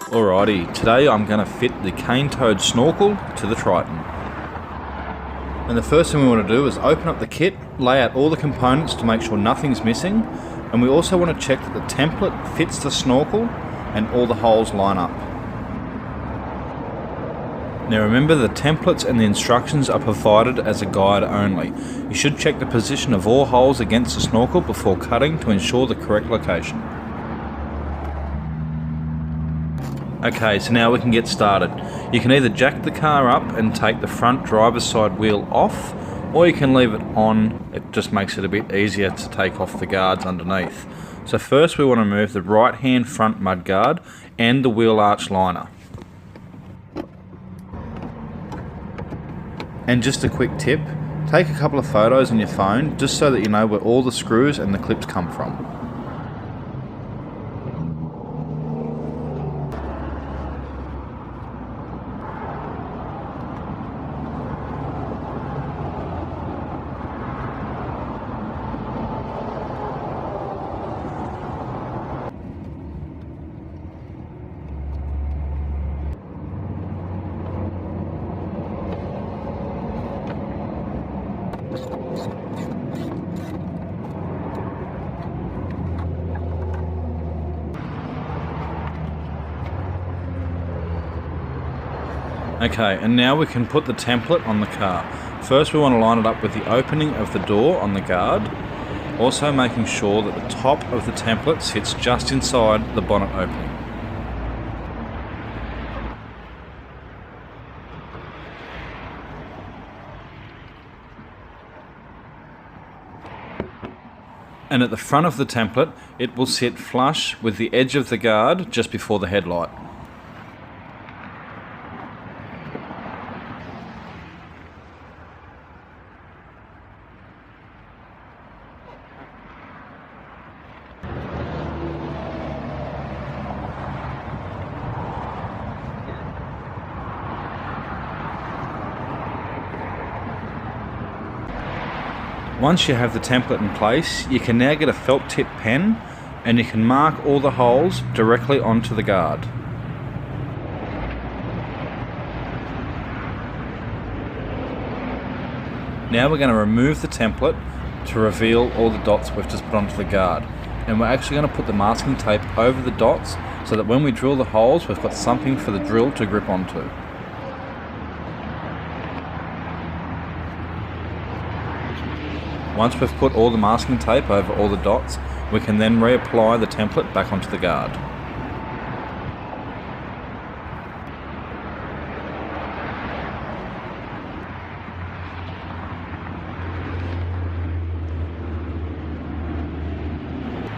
Alrighty, today I'm going to fit the cane-toed snorkel to the Triton. And the first thing we want to do is open up the kit, lay out all the components to make sure nothing's missing, and we also want to check that the template fits the snorkel and all the holes line up. Now remember, the templates and the instructions are provided as a guide only. You should check the position of all holes against the snorkel before cutting to ensure the correct location. Okay, so now we can get started. You can either jack the car up and take the front driver's side wheel off, or you can leave it on. It just makes it a bit easier to take off the guards underneath. So first we want to remove the right hand front mudguard and the wheel arch liner. And just a quick tip, take a couple of photos on your phone just so that you know where all the screws and the clips come from. Okay, and now we can put the template on the car. First we want to line it up with the opening of the door on the guard, also making sure that the top of the template sits just inside the bonnet opening. And at the front of the template, it will sit flush with the edge of the guard just before the headlight. Once you have the template in place, you can now get a felt tip pen and you can mark all the holes directly onto the guard. Now we're going to remove the template to reveal all the dots we've just put onto the guard. And we're actually going to put the masking tape over the dots so that when we drill the holes, we've got something for the drill to grip onto. Once we've put all the masking tape over all the dots, we can then reapply the template back onto the guard.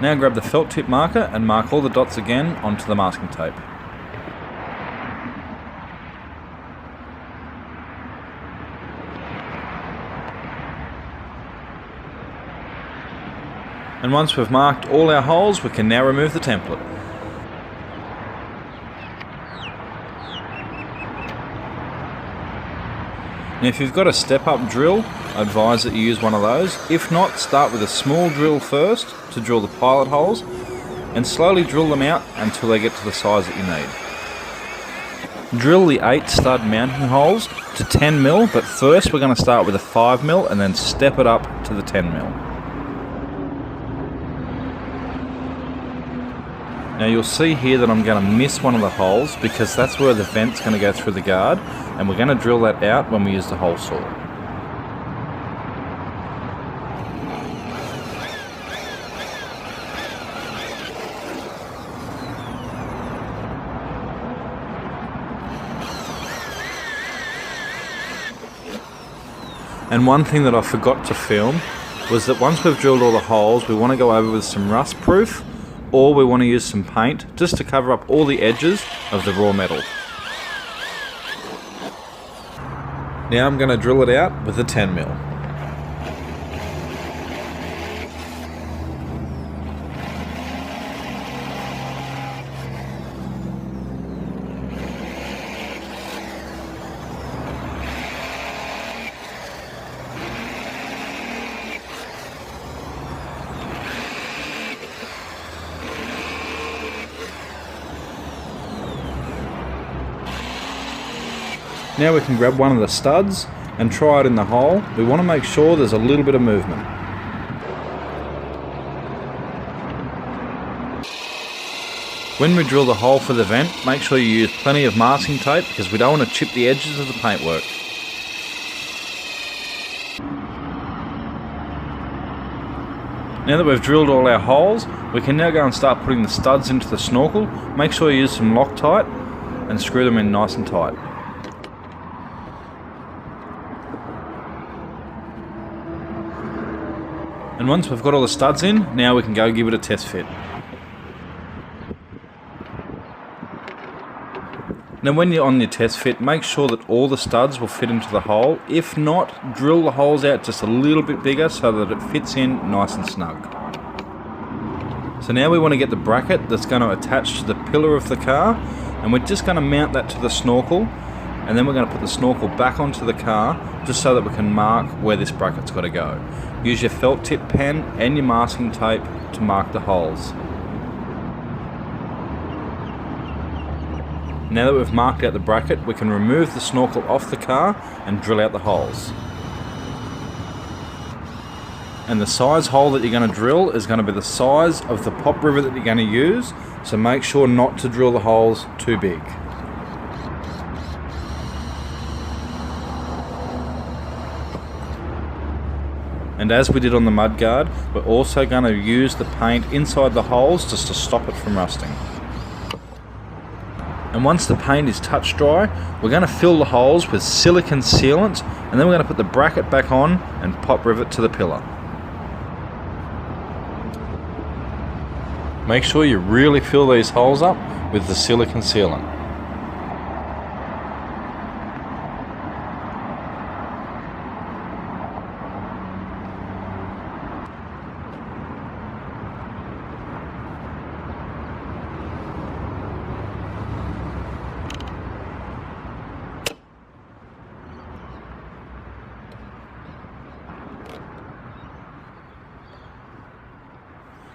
Now grab the felt tip marker and mark all the dots again onto the masking tape. And once we've marked all our holes, we can now remove the template. Now if you've got a step-up drill, I advise that you use one of those. If not, start with a small drill first to drill the pilot holes, and slowly drill them out until they get to the size that you need. Drill the 8 stud mounting holes to 10mm, but first we're going to start with a 5mm and then step it up to the 10mm. Now you'll see here that I'm going to miss one of the holes because that's where the vent's going to go through the guard, and we're going to drill that out when we use the hole saw. And one thing that I forgot to film was that once we've drilled all the holes, we want to go over with some rust proof, or we want to use some paint just to cover up all the edges of the raw metal. Now I'm going to drill it out with a 10mm. Now we can grab one of the studs and try it in the hole. We want to make sure there's a little bit of movement. When we drill the hole for the vent, make sure you use plenty of masking tape because we don't want to chip the edges of the paintwork. Now that we've drilled all our holes, we can now go and start putting the studs into the snorkel. Make sure you use some Loctite and screw them in nice and tight. And once we've got all the studs in, now we can go give it a test fit. Now when you're on your test fit, make sure that all the studs will fit into the hole. If not, drill the holes out just a little bit bigger so that it fits in nice and snug. So now we want to get the bracket that's going to attach to the pillar of the car, and we're just going to mount that to the snorkel, and then we're going to put the snorkel back onto the car just so that we can mark where this bracket's got to go. Use your felt tip pen and your masking tape to mark the holes. Now that we've marked out the bracket, we can remove the snorkel off the car and drill out the holes. And the size hole that you're going to drill is going to be the size of the pop rivet that you're going to use, so make sure not to drill the holes too big. And as we did on the mudguard, we're also going to use the paint inside the holes just to stop it from rusting. And once the paint is touch dry, we're going to fill the holes with silicone sealant, and then we're going to put the bracket back on and pop rivet to the pillar. Make sure you really fill these holes up with the silicone sealant.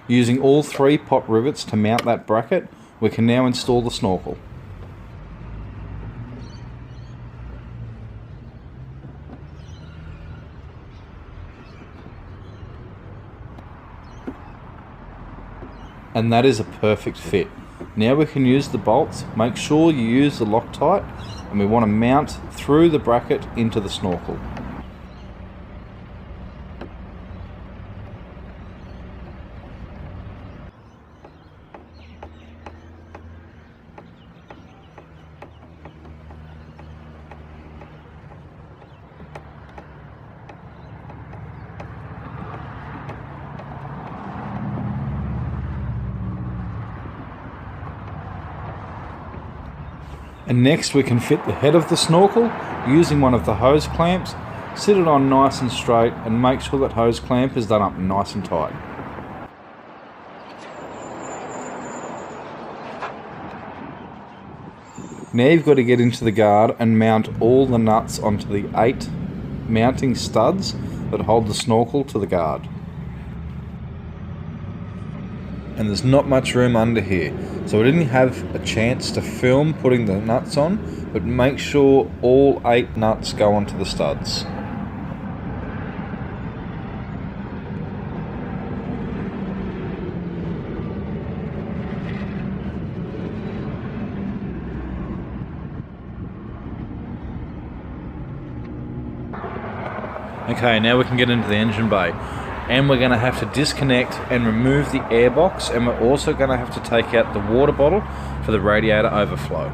Using all 3 pop rivets to mount that bracket, we can now install the snorkel. And that is a perfect fit. Now we can use the bolts. Make sure you use the Loctite, and we want to mount through the bracket into the snorkel. And next we can fit the head of the snorkel using one of the hose clamps. Sit it on nice and straight and make sure that hose clamp is done up nice and tight. Now you've got to get into the guard and mount all the nuts onto the 8 mounting studs that hold the snorkel to the guard. And there's not much room under here, so I didn't have a chance to film putting the nuts on, but make sure all 8 nuts go onto the studs. Okay, now we can get into the engine bay. And we're going to have to disconnect and remove the airbox, and we're also going to have to take out the water bottle for the radiator overflow.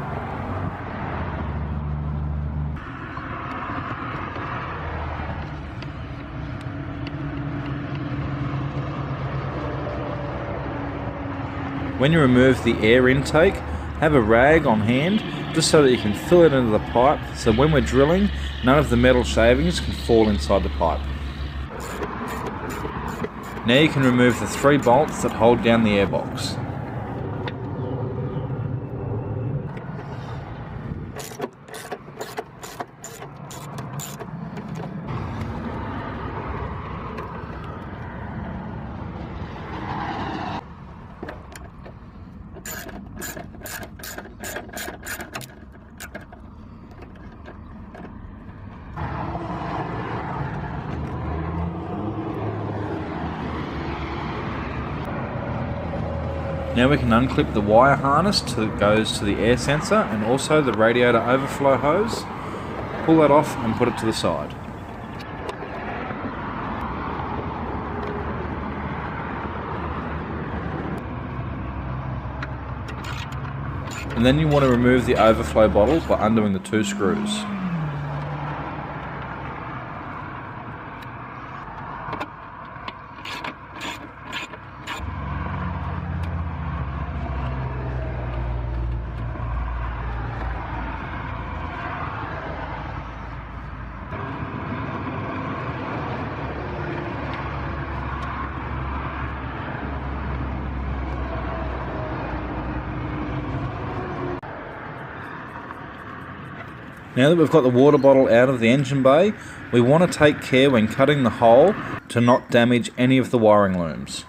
When you remove the air intake, have a rag on hand just so that you can fill it into the pipe, so when we're drilling, none of the metal shavings can fall inside the pipe. Now you can remove the 3 bolts that hold down the airbox. Now we can unclip the wire harness that goes to the air sensor and also the radiator overflow hose. Pull that off and put it to the side. And then you want to remove the overflow bottle by undoing the 2 screws. Now that we've got the water bottle out of the engine bay, we want to take care when cutting the hole to not damage any of the wiring looms.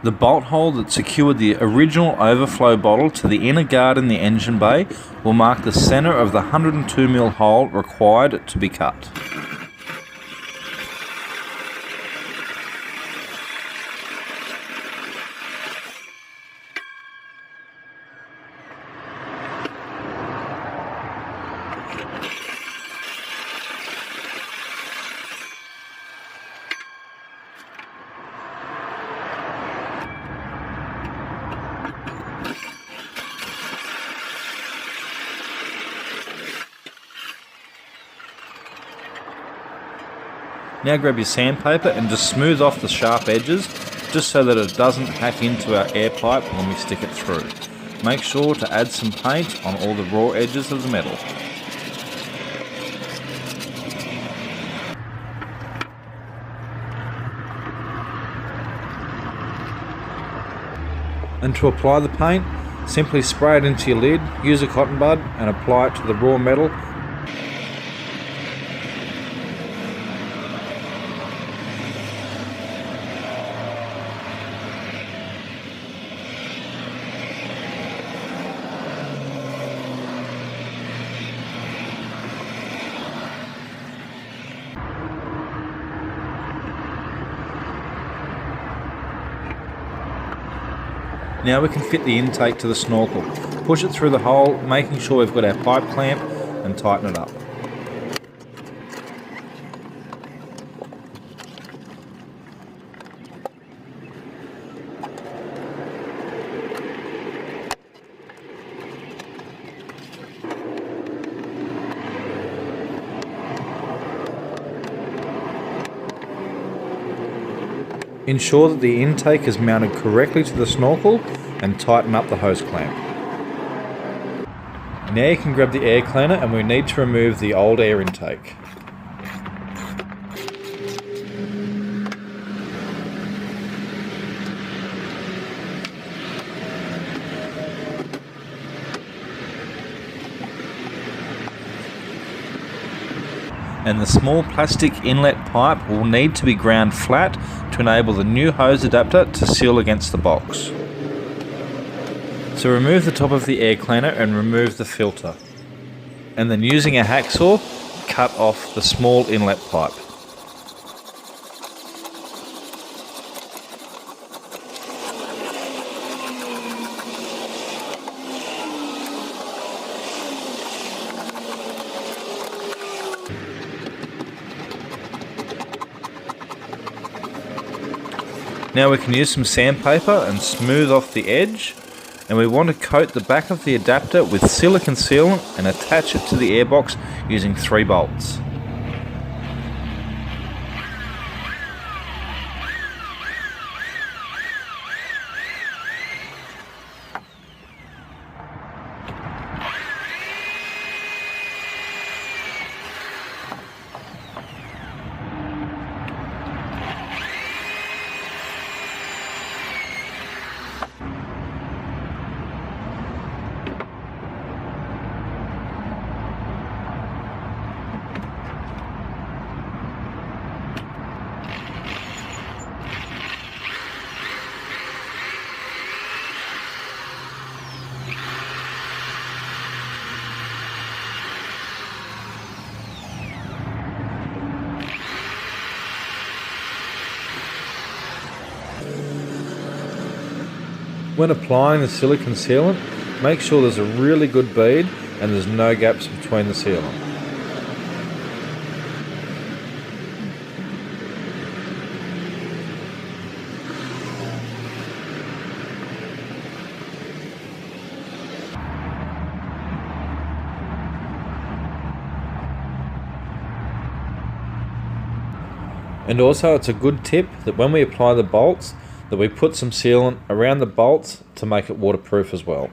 The bolt hole that secured the original overflow bottle to the inner guard in the engine bay will mark the centre of the 102mm hole required to be cut. Now grab your sandpaper and just smooth off the sharp edges, just so that it doesn't hack into our air pipe when we stick it through. Make sure to add some paint on all the raw edges of the metal. And to apply the paint, simply spray it into your lid, use a cotton bud and apply it to the raw metal. Now we can fit the intake to the snorkel. Push it through the hole, making sure we've got our pipe clamp, and tighten it up. Ensure that the intake is mounted correctly to the snorkel and tighten up the hose clamp. Now you can grab the air cleaner and we need to remove the old air intake. And the small plastic inlet pipe will need to be ground flat to enable the new hose adapter to seal against the box. So remove the top of the air cleaner and remove the filter. And then using a hacksaw, cut off the small inlet pipe. Now we can use some sandpaper and smooth off the edge, and we want to coat the back of the adapter with silicone sealant and attach it to the airbox using 3 bolts. When applying the silicone sealant, make sure there's a really good bead and there's no gaps between the sealant. And also it's a good tip that when we apply the bolts, that we put some sealant around the bolts to make it waterproof as well.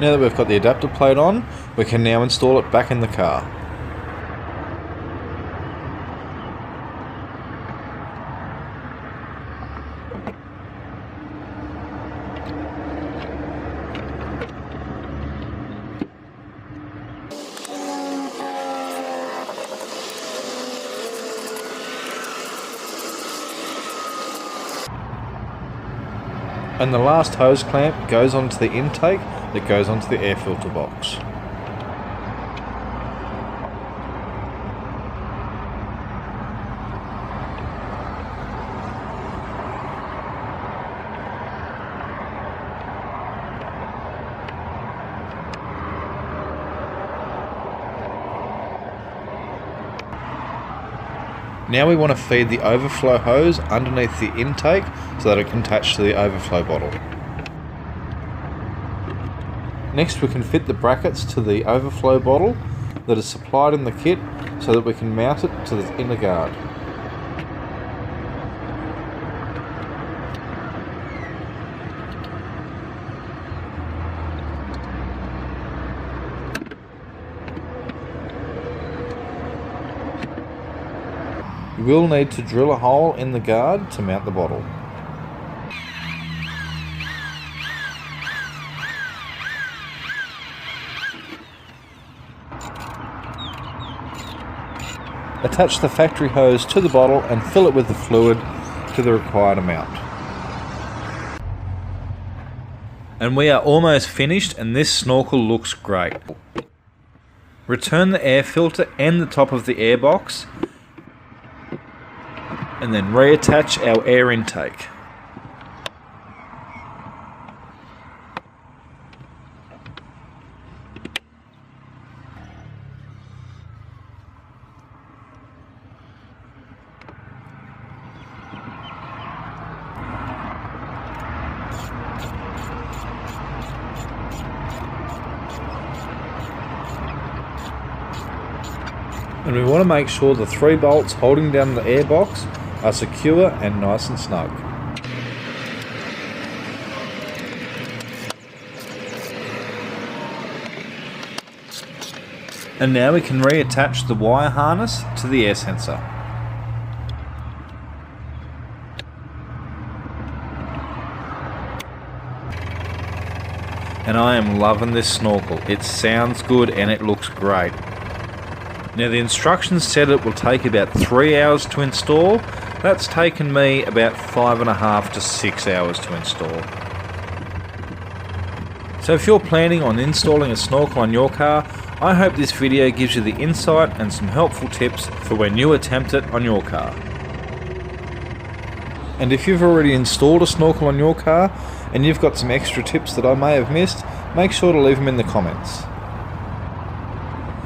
Now that we've got the adapter plate on, we can now install it back in the car. And the last hose clamp goes onto the intake that goes onto the air filter box. Now we want to feed the overflow hose underneath the intake so that it can attach to the overflow bottle. Next we can fit the brackets to the overflow bottle that is supplied in the kit so that we can mount it to the inner guard. You will need to drill a hole in the guard to mount the bottle. Attach the factory hose to the bottle and fill it with the fluid to the required amount. And we are almost finished, and this snorkel looks great. Return the air filter and the top of the airbox, and then reattach our air intake. And we want to make sure the 3 bolts holding down the airbox are secure and nice and snug. And now we can reattach the wire harness to the air sensor. And I am loving this snorkel. It sounds good and it looks great. Now the instructions said it will take about 3 hours to install, That's taken me about 5.5 to 6 hours to install. So if you're planning on installing a snorkel on your car, I hope this video gives you the insight and some helpful tips for when you attempt it on your car. And if you've already installed a snorkel on your car and you've got some extra tips that I may have missed, make sure to leave them in the comments.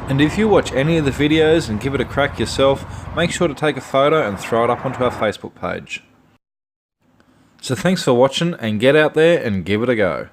And if you watch any of the videos and give it a crack yourself, make sure to take a photo and throw it up onto our Facebook page. So thanks for watching, and get out there and give it a go.